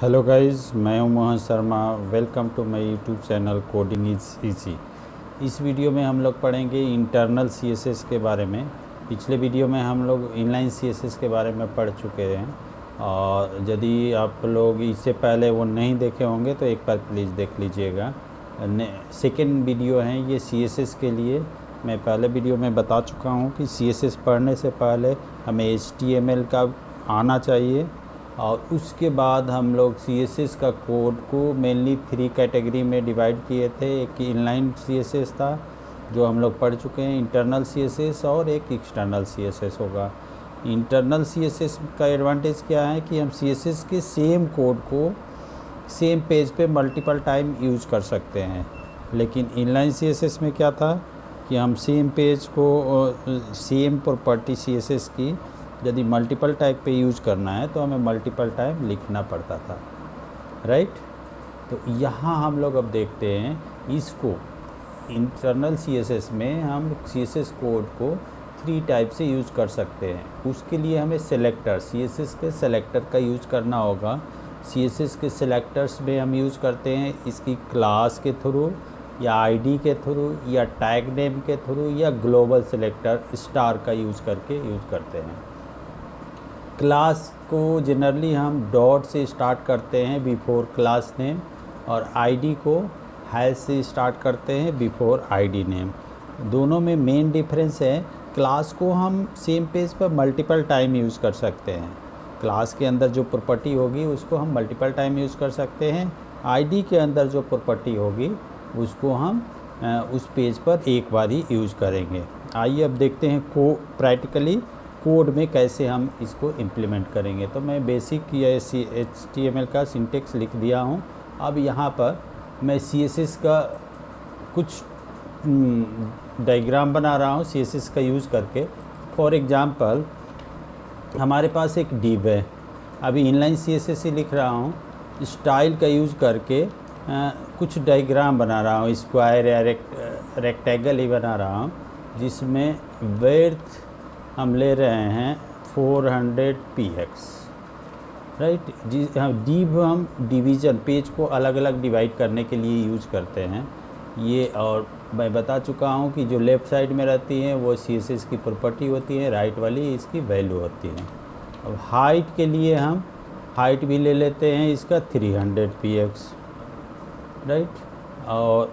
Hello guys, मैं हूं Mohan Sharma. Welcome to my YouTube channel coding is easy. इस video में हम लोग पढ़ेंगे इंटरनल सीएसएस के बारे में। पिछले वीडियो में हम लोग इनलाइन सीएसएस के बारे में पढ़ चुके हैं, और यदि आप लोग इससे पहले वो नहीं देखे होंगे तो एक बार प्लीज़ देख लीजिएगा। सेकेंड वीडियो है ये सीएसएस के लिए। मैं पहले वीडियो में बता चुका हूँ कि सीएसएस पढ़ने से पहले हमें एचटीएमएल का आना चाहिए, और उसके बाद हम लोग सीएसएस का कोड को मेनली 3 कैटेगरी में डिवाइड किए थे। एक इनलाइन सीएसएस था जो हम लोग पढ़ चुके हैं, इंटरनल सीएसएस, और एक एक्सटर्नल सीएसएस होगा। इंटरनल सीएसएस का एडवांटेज क्या है कि हम सीएसएस के सेम कोड को सेम पेज पे मल्टीपल टाइम यूज़ कर सकते हैं। लेकिन इनलाइन सीएसएस में क्या था कि हम सेम पेज को सेम प्रॉपर्टी सीएसएस की यदि मल्टीपल टाइप पे यूज़ करना है तो हमें मल्टीपल टाइम लिखना पड़ता था, राइट। तो यहाँ हम लोग अब देखते हैं इसको इंटरनल सीएसएस में हम सीएसएस कोड को 3 टाइप से यूज़ कर सकते हैं। उसके लिए हमें सेलेक्टर, सीएसएस के सेलेक्टर का यूज़ करना होगा। सीएसएस के सेलेक्टर्स में हम यूज़ करते हैं इसकी क्लास के थ्रू, या आईडी के थ्रू, या टैग नेम के थ्रू, या ग्लोबल सेलेक्टर स्टार का यूज़ करके यूज़ करते हैं। क्लास को जनरली हम डॉट से स्टार्ट करते हैं बिफोर क्लास नेम, और आईडी को हैश से स्टार्ट करते हैं बिफोर आईडी नेम। दोनों में मेन डिफरेंस है, क्लास को हम सेम पेज पर मल्टीपल टाइम यूज़ कर सकते हैं। क्लास के अंदर जो प्रॉपर्टी होगी उसको हम मल्टीपल टाइम यूज़ कर सकते हैं। आईडी के अंदर जो प्रॉपर्टी होगी उसको हम उस पेज पर एक बार ही यूज़ करेंगे। आइए अब देखते हैं प्रैक्टिकली कोड में कैसे हम इसको इम्प्लीमेंट करेंगे। तो मैं बेसिक HTML का सिंटेक्स लिख दिया हूँ। अब यहाँ पर मैं CSS का कुछ डायग्राम बना रहा हूँ CSS का यूज़ करके। फॉर एग्ज़ाम्पल हमारे पास एक डिव है, अभी इनलाइन CSS से लिख रहा हूँ, स्टाइल का यूज़ करके कुछ डायग्राम बना रहा हूँ, स्क्वायर या रेक्टेगल ही बना रहा हूँ, जिसमें विड्थ हम ले रहे हैं 400 px, राइट। डिव हम डिवीज़न पेज को अलग अलग डिवाइड करने के लिए यूज़ करते हैं ये। और मैं बता चुका हूँ कि जो लेफ़्ट साइड में रहती हैं वो CSS की प्रॉपर्टी होती है, राइट वाली इसकी वैल्यू होती है। अब हाइट के लिए हम हाइट भी ले लेते हैं इसका 300 px, राइट। और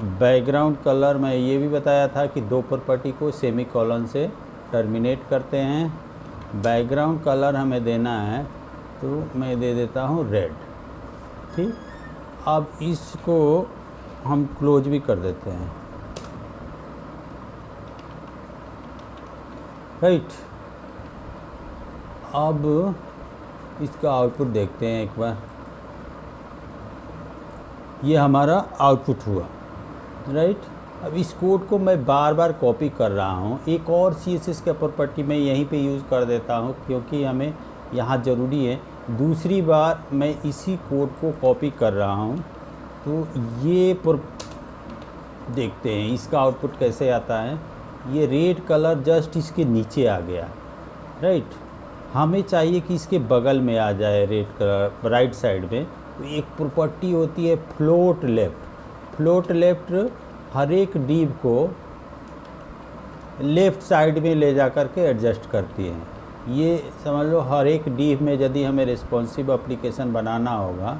बैकग्राउंड कलर मैं ये भी बताया था कि 2 प्रॉपर्टी को सेमीकोलन से टर्मिनेट करते हैं। बैकग्राउंड कलर हमें देना है तो मैं दे देता हूँ रेड, ठीक। अब इसको हम क्लोज भी कर देते हैं, राइट। अब इसका आउटपुट देखते हैं एक बार। ये हमारा आउटपुट हुआ, राइट। अब इस कोड को मैं बार बार कॉपी कर रहा हूँ। एक और CSS का प्रॉपर्टी मैं यहीं पे यूज़ कर देता हूँ क्योंकि हमें यहाँ ज़रूरी है। दूसरी बार मैं इसी कोड को कॉपी कर रहा हूँ, तो ये देखते हैं इसका आउटपुट कैसे आता है। ये रेड कलर जस्ट इसके नीचे आ गया, राइट। हमें चाहिए कि इसके बगल में आ जाए रेड कलर राइट साइड में। तो एक प्रॉपर्टी होती है float left. Float left her एक डिव को लेफ़्ट साइड में ले जा कर के एडजस्ट करती है। ये समझ लो हर एक डिव में यदि हमें रिस्पॉन्सिव एप्लीकेशन बनाना होगा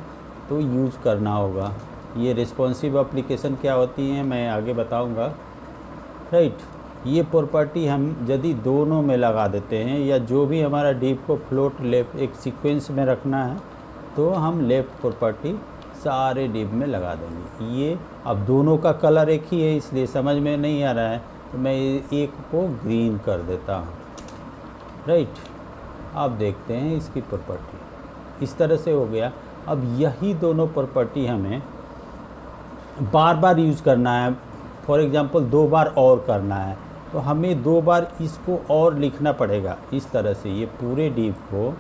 तो यूज़ करना होगा। ये रिस्पॉन्सिव एप्लीकेशन क्या होती हैं मैं आगे बताऊंगा, राइट। ये प्रॉपर्टी हम यदि दोनों में लगा देते हैं, या जो भी हमारा डिव को फ्लोट लेफ्ट एक सीक्वेंस में रखना है तो हम लेफ़्ट प्रॉपर्टी सारे डिव में लगा देंगे। ये अब दोनों का कलर एक ही है इसलिए समझ में नहीं आ रहा है, तो मैं एक को ग्रीन कर देता हूँ, राइट। अब देखते हैं इसकी प्रॉपर्टी इस तरह से हो गया। अब यही दोनों प्रॉपर्टी हमें बार बार यूज़ करना है। फॉर एग्ज़ाम्पल 2 बार और करना है तो हमें 2 बार इसको और लिखना पड़ेगा इस तरह से। ये पूरे डिव को,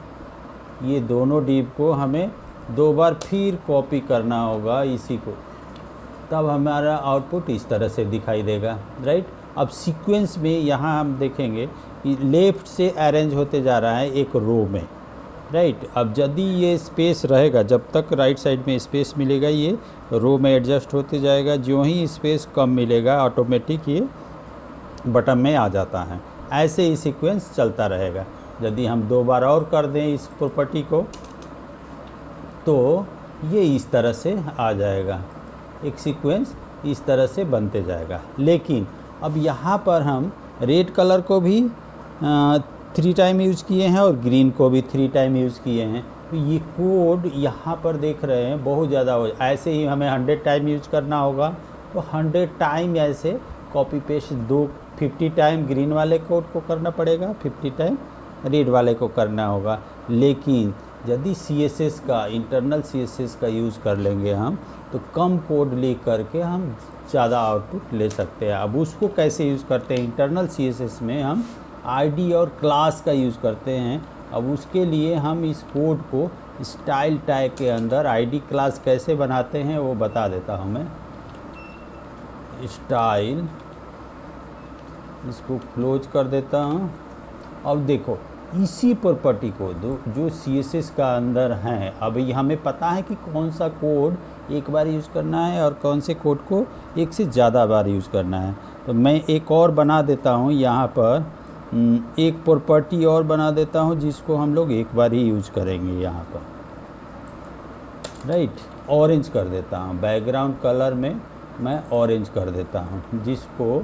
ये दोनों डिव को हमें 2 बार फिर कॉपी करना होगा इसी को, तब हमारा आउटपुट इस तरह से दिखाई देगा, राइट। अब सीक्वेंस में यहाँ हम देखेंगे कि लेफ़्ट से अरेंज होते जा रहा है एक रो में, राइट। अब यदि ये स्पेस रहेगा, जब तक राइट साइड में स्पेस मिलेगा ये रो में एडजस्ट होते जाएगा, जो ही स्पेस कम मिलेगा ऑटोमेटिक ये बटन में आ जाता है। ऐसे ही सीक्वेंस चलता रहेगा। यदि हम 2 बार और कर दें इस प्रॉपर्टी को तो ये इस तरह से आ जाएगा, एक सीक्वेंस इस तरह से बनते जाएगा। लेकिन अब यहाँ पर हम रेड कलर को भी 3 टाइम यूज़ किए हैं और ग्रीन को भी 3 टाइम यूज़ किए हैं, तो ये कोड यहाँ पर देख रहे हैं बहुत ज़्यादा हो। ऐसे ही हमें 100 टाइम यूज़ करना होगा तो 100 टाइम ऐसे कॉपी पेस्ट 50 टाइम ग्रीन वाले कोड को करना पड़ेगा, 50 टाइम रेड वाले को करना होगा। लेकिन यदि CSS का, इंटरनल CSS का यूज़ कर लेंगे हम, तो कम कोड लिख करके हम ज़्यादा आउटपुट ले सकते हैं। अब उसको कैसे यूज़ करते हैं? इंटरनल CSS में हम ID और क्लास का यूज़ करते हैं। अब उसके लिए हम इस कोड को स्टाइल टैग के अंदर ID क्लास कैसे बनाते हैं वो बता देता हूँ मैं। स्टाइल, इसको क्लोज कर देता हूँ। अब देखो इसी प्रॉपर्टी को जो CSS का अंदर है, अभी हमें पता है कि कौन सा कोड एक बार यूज़ करना है और कौन से कोड को एक से ज़्यादा बार यूज़ करना है। तो मैं एक और बना देता हूँ यहाँ पर, एक प्रॉपर्टी और बना देता हूँ जिसको हम लोग एक बार ही यूज़ करेंगे यहाँ पर। राइट, ऑरेंज कर देता हूँ, बैकग्राउंड कलर में मैं ऑरेंज कर देता हूँ, जिसको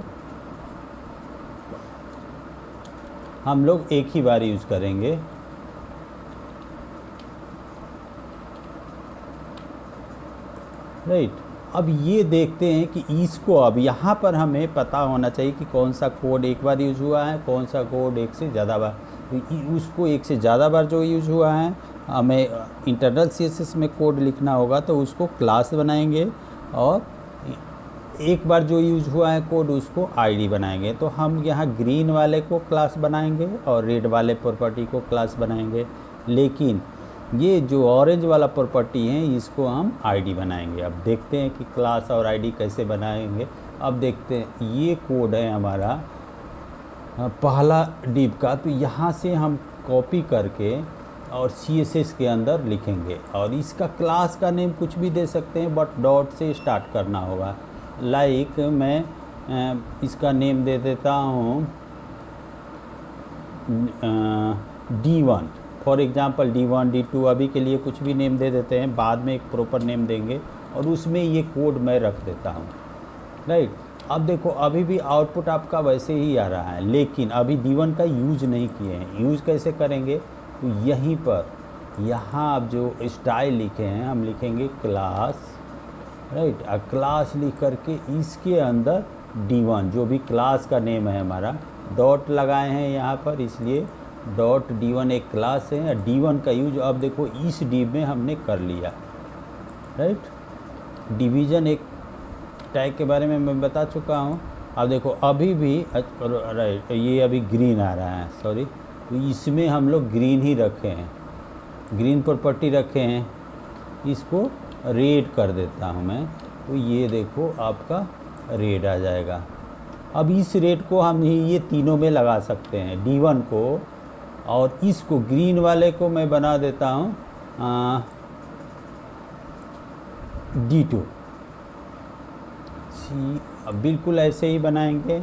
हम लोग एक ही बार यूज़ करेंगे। राइट, अब ये देखते हैं कि इसको, अब यहाँ पर हमें पता होना चाहिए कि कौन सा कोड एक बार यूज़ हुआ है, कौन सा कोड एक से ज़्यादा बार। तो उसको एक से ज़्यादा बार जो यूज़ हुआ है, हमें इंटरनल CSS में कोड लिखना होगा तो उसको क्लास बनाएंगे, और एक बार जो यूज़ हुआ है कोड उसको ID बनाएंगे। तो हम यहाँ ग्रीन वाले को क्लास बनाएंगे और रेड वाले प्रॉपर्टी को क्लास बनाएंगे। लेकिन ये जो ऑरेंज वाला प्रॉपर्टी है इसको हम ID बनाएंगे। अब देखते हैं कि क्लास और ID कैसे बनाएंगे। अब देखते हैं, ये कोड है हमारा पहला डिव का, तो यहाँ से हम कॉपी करके और CSS के अंदर लिखेंगे, और इसका क्लास का नेम कुछ भी दे सकते हैं, बट डॉट से स्टार्ट करना होगा। लाइक मैं इसका नेम दे देता हूँ D1, for example D1, D2, अभी के लिए कुछ भी नेम दे देते हैं, बाद में एक प्रॉपर नेम देंगे और उसमें ये कोड मैं रख देता हूँ। राइट, अब देखो अभी भी आउटपुट आपका वैसे ही आ रहा है, लेकिन अभी D1 का यूज़ नहीं किए हैं। यूज़ कैसे करेंगे? तो यहीं पर, यहाँ आप जो स्टाइल लिखे हैं हम लिखेंगे क्लास। राइट, क्लास लिख करके इसके अंदर D1 जो भी क्लास का नेम है हमारा, डॉट लगाए हैं यहाँ पर, इसलिए डॉट D1 एक क्लास है। D1 का यूज अब देखो इस डिव में हमने कर लिया। राइट, डिवीज़न एक टैग के बारे में मैं बता चुका हूँ। अब देखो अभी भी, राइट, ये अभी ग्रीन आ रहा है, सॉरी, तो इसमें हम लोग ग्रीन ही रखे हैं, ग्रीन प्रॉपर्टी रखे हैं। इसको रेड कर देता हूँ मैं, तो ये देखो आपका रेड आ जाएगा। अब इस रेड को हम ये तीनों में लगा सकते हैं, D1 को, और इसको ग्रीन वाले को मैं बना देता हूँ D2। अब बिल्कुल ऐसे ही बनाएंगे।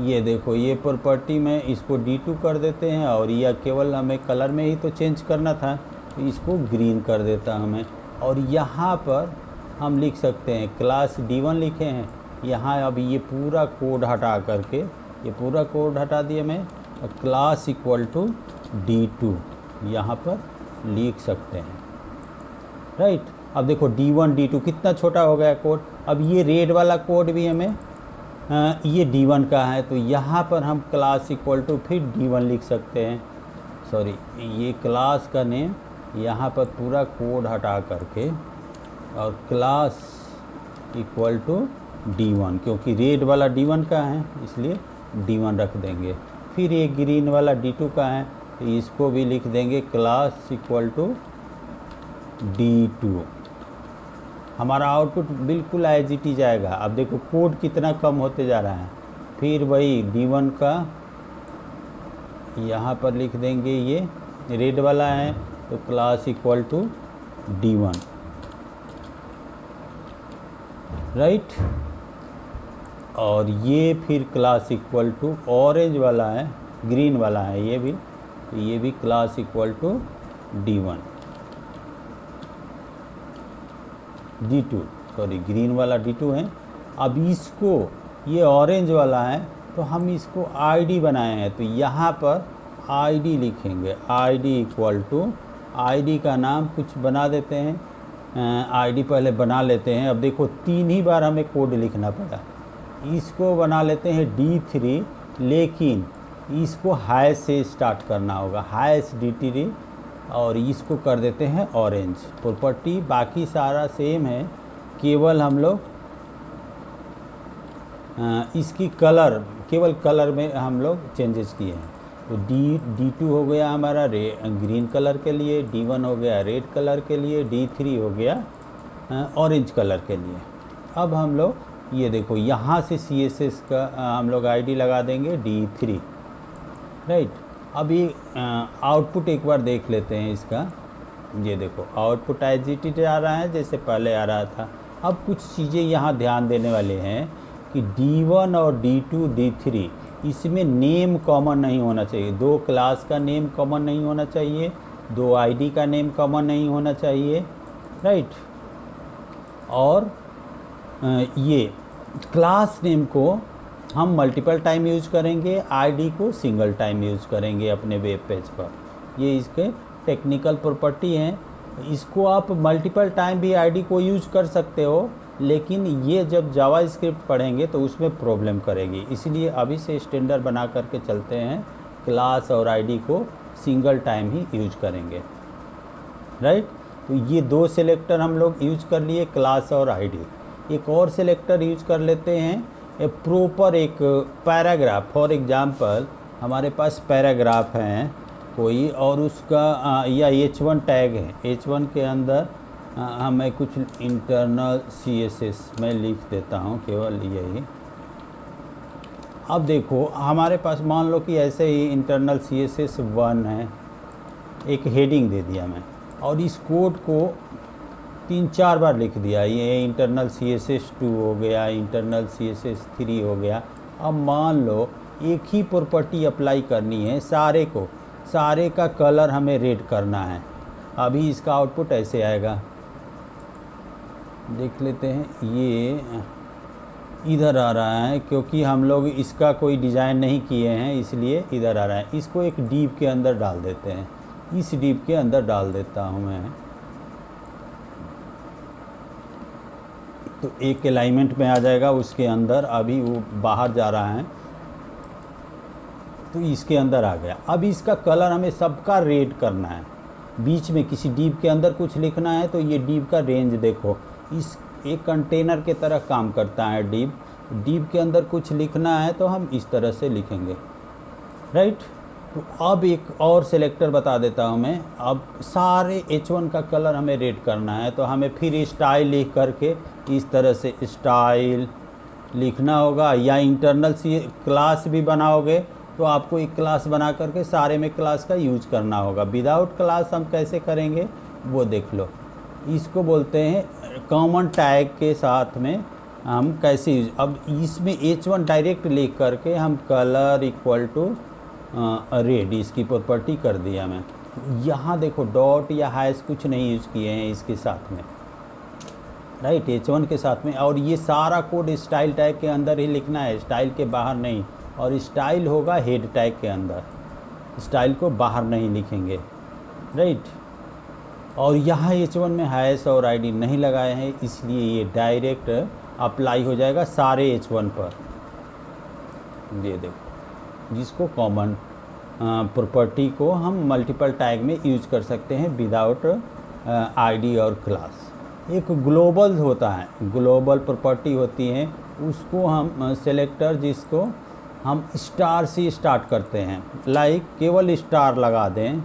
ये देखो ये प्रॉपर्टी में इसको D2 कर देते हैं, और यह केवल हमें कलर में ही तो चेंज करना था, तो इसको ग्रीन कर देता हूँ मैं। और यहाँ पर हम लिख सकते हैं क्लास D1 लिखे हैं, यहाँ अब ये पूरा कोड हटा करके, ये पूरा कोड हटा दिया मैं, क्लास इक्वल टू D2 यहाँ पर लिख सकते हैं। राइट, अब देखो D1 D2 कितना छोटा हो गया कोड। अब ये रेड वाला कोड भी हमें ये D1 का है, तो यहाँ पर हम क्लास इक्वल टू फिर D1 लिख सकते हैं। सॉरी, ये क्लास का नेम यहाँ पर पूरा कोड हटा करके, और क्लास इक्वल टू D1, क्योंकि रेड वाला D1 का है इसलिए D1 रख देंगे। फिर ये ग्रीन वाला D2 का है, तो इसको भी लिख देंगे क्लास इक्वल टू D2। हमारा आउटपुट बिल्कुल एज इट इज जाएगा। अब देखो कोड कितना कम होते जा रहा है। फिर वही D1 का यहाँ पर लिख देंगे, ये रेड वाला है, तो class equal to D1, right. और ये फिर क्लास इक्वल टू ऑरेंज वाला है, ग्रीन वाला है ये भी class equal to D1, D2, sorry green वाला D2 है। अब इसको, ये ऑरेंज वाला है तो हम इसको ID बनाए हैं, तो यहाँ पर ID लिखेंगे, ID इक्वल टू, ID का नाम कुछ बना देते हैं, ID पहले बना लेते हैं। अब देखो 3 ही बार हमें कोड लिखना पड़ा, इसको बना लेते हैं D3, लेकिन इसको हैश से स्टार्ट करना होगा, हैश D3, और इसको कर देते हैं ऑरेंज। प्रॉपर्टी बाकी सारा सेम है, केवल हम लोग इसकी कलर, केवल कलर में हम लोग चेंजेस किए हैं। तो D2 हो गया हमारा ग्रीन कलर के लिए, D1 हो गया रेड कलर के लिए, D3 हो गया ऑरेंज कलर के लिए। अब हम लोग ये देखो यहाँ से CSS का हम लोग ID लगा देंगे D3, राइट। अब ये आउटपुट एक बार देख लेते हैं इसका। ये देखो आउटपुट एज इट इज आ रहा है जैसे पहले आ रहा था। अब कुछ चीज़ें यहाँ ध्यान देने वाले हैं कि D1 और D2 D3 इसमें नेम कॉमन नहीं होना चाहिए, 2 क्लास का नेम कॉमन नहीं होना चाहिए, 2 ID का नेम कॉमन नहीं होना चाहिए, राइट। और ये क्लास नेम को हम मल्टीपल टाइम यूज़ करेंगे, ID को सिंगल टाइम यूज़ करेंगे अपने वेब पेज पर। ये इसके टेक्निकल प्रॉपर्टी हैं। इसको आप मल्टीपल टाइम भी ID को यूज़ कर सकते हो, लेकिन ये जब जावास्क्रिप्ट पढ़ेंगे तो उसमें प्रॉब्लम करेगी, इसलिए अभी से स्टैंडर्ड बना करके चलते हैं, क्लास और ID को सिंगल टाइम ही यूज करेंगे, राइट। तो ये 2 सेलेक्टर हम लोग यूज कर लिए, क्लास और ID। एक और सेलेक्टर यूज कर लेते हैं, प्रॉपर एक पैराग्राफ। फॉर एग्जांपल हमारे पास पैराग्राफ हैं कोई, और उसका या H1 टैग है, H1 के अंदर हमें कुछ इंटरनल CSS मैं लिख देता हूँ, केवल यही। अब देखो हमारे पास मान लो कि ऐसे ही इंटरनल CSS 1 है, एक हेडिंग दे दिया मैं, और इस कोड को 3-4 बार लिख दिया। ये इंटरनल CSS 2 हो गया, इंटरनल CSS 3 हो गया। अब मान लो एक ही प्रॉपर्टी अप्लाई करनी है सारे को, सारे का कलर हमें रेड करना है। अभी इसका आउटपुट ऐसे आएगा, देख लेते हैं। ये इधर आ रहा है क्योंकि हम लोग इसका कोई डिज़ाइन नहीं किए हैं, इसलिए इधर आ रहा है। इसको एक डिव के अंदर डाल देते हैं, इस डिव के अंदर डाल देता हूँ मैं, तो एक अलाइनमेंट में आ जाएगा उसके अंदर। अभी वो बाहर जा रहा है तो इसके अंदर आ गया। अब इसका कलर हमें सबका रेड करना है, बीच में किसी डिव के अंदर कुछ लिखना है तो ये डिव का रेंज देखो, इस एक कंटेनर के तरह काम करता है डिव। डिव के अंदर कुछ लिखना है तो हम इस तरह से लिखेंगे, राइट। तो अब एक और सेलेक्टर बता देता हूँ मैं। अब सारे H1 का कलर हमें रेड करना है तो हमें फिर स्टाइल लिख करके इस तरह से स्टाइल लिखना होगा, या इंटरनल क्लास भी बनाओगे तो आपको एक क्लास बना करके सारे में क्लास का यूज करना होगा। विदाउट क्लास हम कैसे करेंगे वो देख लो। इसको बोलते हैं कॉमन टैग के साथ में हम कैसे यूज। अब इसमें H1 डायरेक्ट लिख करके हम कलर इक्वल टू रेड इसकी प्रॉपर्टी कर दिया मैं। यहाँ देखो डॉट या हैश कुछ नहीं यूज किए हैं इसके साथ में, राइट, H1 के साथ में। और ये सारा कोड स्टाइल टैग के अंदर ही लिखना है, स्टाइल के बाहर नहीं। और स्टाइल होगा हेड टैग के अंदर, स्टाइल को बाहर नहीं लिखेंगे, राइट। और यहाँ H1 में हैश और ID नहीं लगाए हैं, इसलिए ये डायरेक्ट अप्लाई हो जाएगा सारे H1 पर। ये देखो, जिसको कॉमन प्रॉपर्टी को हम मल्टीपल टैग में यूज कर सकते हैं विदाउट ID और क्लास। एक ग्लोबल होता है, ग्लोबल प्रॉपर्टी होती है, उसको हम सेलेक्टर जिसको हम स्टार से स्टार्ट करते हैं, लाइक केवल स्टार लगा दें,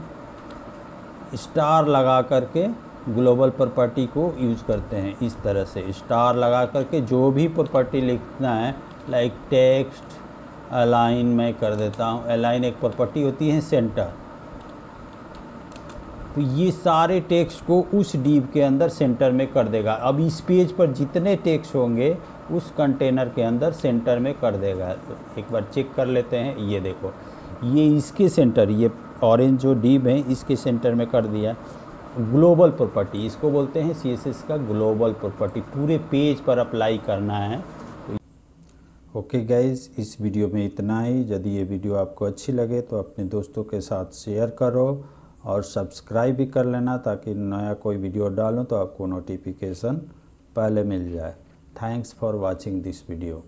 स्टार लगा करके ग्लोबल प्रॉपर्टी को यूज करते हैं। इस तरह से स्टार लगा करके जो भी प्रॉपर्टी लिखना है, लाइक टेक्स्ट अलाइन मैं कर देता हूँ। अलाइन एक प्रॉपर्टी होती है सेंटर, तो ये सारे टेक्स्ट को उस डिव के अंदर सेंटर में कर देगा। अब इस पेज पर जितने टेक्स्ट होंगे उस कंटेनर के अंदर सेंटर में कर देगा। तो एक बार चेक कर लेते हैं। ये देखो, ये इसके सेंटर, ये ऑरेंज जो डिव है इसके सेंटर में कर दिया। ग्लोबल प्रॉपर्टी इसको बोलते हैं, CSS का ग्लोबल प्रॉपर्टी, पूरे पेज पर अप्लाई करना है। ओके गाइज़, इस वीडियो में इतना ही। यदि ये वीडियो आपको अच्छी लगे तो अपने दोस्तों के साथ शेयर करो और सब्सक्राइब भी कर लेना, ताकि नया कोई वीडियो डालूं तो आपको नोटिफिकेशन पहले मिल जाए। Thanks for watching this video.